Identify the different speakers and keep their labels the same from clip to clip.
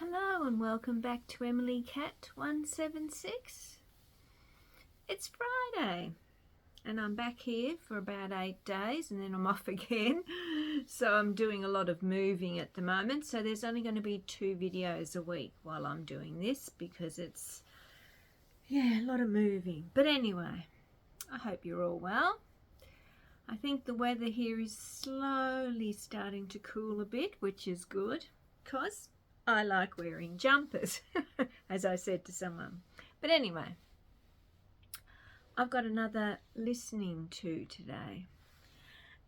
Speaker 1: Hello and welcome back to Emily Cat 176. It's Friday and I'm back here for about 8 days and then I'm off again. So I'm doing a lot of moving at the moment. So there's only going to be 2 videos a week while I'm doing this because it's, a lot of moving. But anyway, I hope you're all well. I think the weather here is slowly starting to cool a bit, which is good because I like wearing jumpers, as I said to someone. But anyway, I've got another listening to today.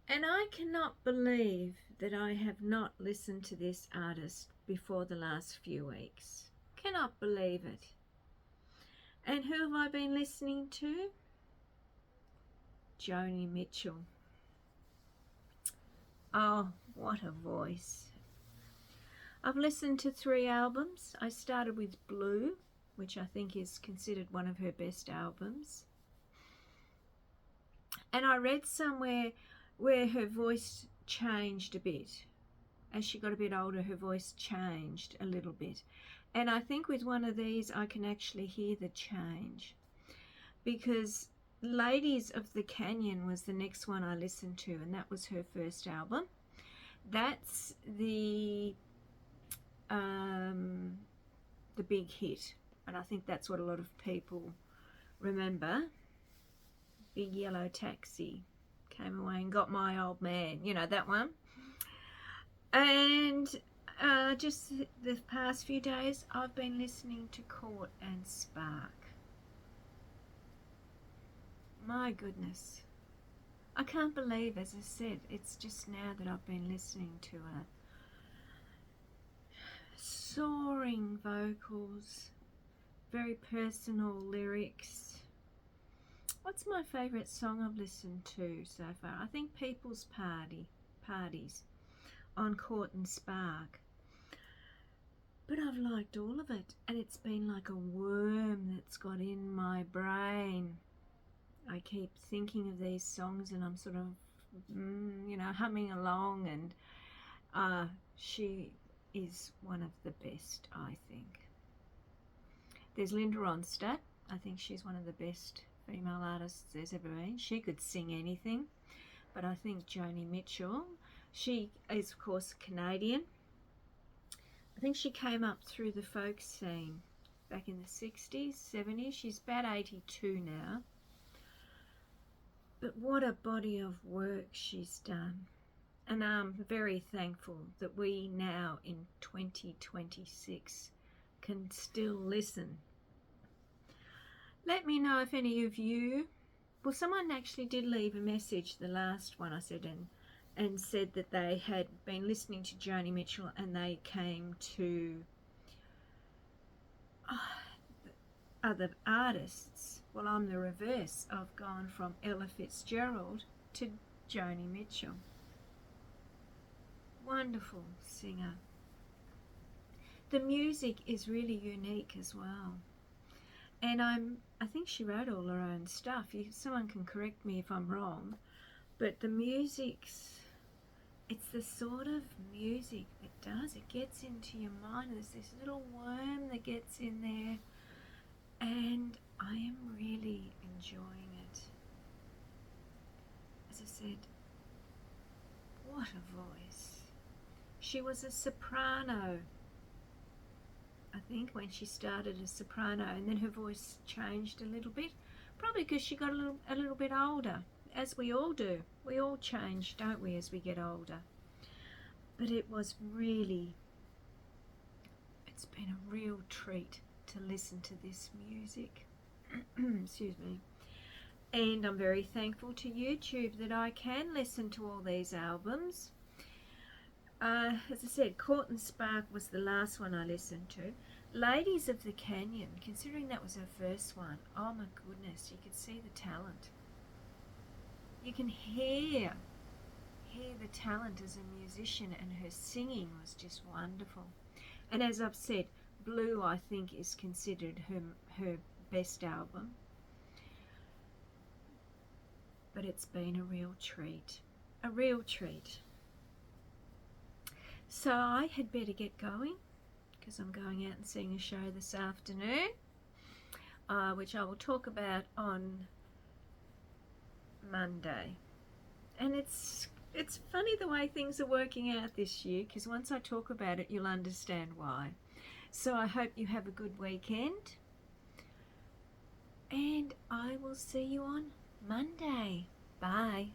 Speaker 1: And I cannot believe that I have not listened to this artist before the last few weeks. Cannot believe it. And who have I been listening to? Joni Mitchell. Oh, what a voice. I've listened to 3 albums. I started with Blue, which I think is considered one of her best albums. And I read somewhere where her voice changed a bit. As she got a bit older, her voice changed a little bit. And I think with one of these, I can actually hear the change. Because Ladies of the Canyon was the next one I listened to, and that was her first album. That's the big hit, and I think that's what a lot of people remember. Big Yellow Taxi, Came Away and Got My Old Man, you know that one. And just the past few days I've been listening to Court and Spark. My goodness, I can't believe, as I said, it's just now that I've been listening to it. Soaring vocals, very personal lyrics. What's my favourite song I've listened to so far? I think People's Parties on Court and Spark. But I've liked all of it, and it's been like a worm that's got in my brain. I keep thinking of these songs and I'm sort of, humming along, and she is one of the best, I think. There's Linda Ronstadt. I think she's one of the best female artists there's ever been. She could sing anything. But I think Joni Mitchell, she is of course Canadian. I think she came up through the folk scene back in the 60s, 70s. She's about 82 now. But what a body of work she's done. And I'm very thankful that we now in 2026 can still listen. Let me know if any of you, well, someone actually did leave a message, the last one I said, and said that they had been listening to Joni Mitchell and they came to other artists. Well, I'm the reverse. I've gone from Ella Fitzgerald to Joni Mitchell. Wonderful singer. The music is really unique as well. And I think she wrote all her own stuff. Someone can correct me if I'm wrong. But the music's, it's the sort of music that does. It gets into your mind. There's this little worm that gets in there. And I am really enjoying it. As I said, what a voice. She was a soprano, I think, when she started as soprano, and then her voice changed a little bit, probably because she got a little bit older, as we all do. We all change, don't we, as we get older. But it was really, it's been a real treat to listen to this music. Excuse me. And I'm very thankful to YouTube that I can listen to all these albums. As I said, Court and Spark was the last one I listened to. Ladies of the Canyon, considering that was her first one, oh my goodness, you could see the talent. You can hear the talent as a musician, and her singing was just wonderful. And as I've said, Blue, I think, is considered her best album. But it's been a real treat. A real treat. So I had better get going because I'm going out and seeing a show this afternoon, which I will talk about on Monday. And it's funny the way things are working out this year, because once I talk about it, you'll understand why. So I hope you have a good weekend, and I will see you on Monday. Bye.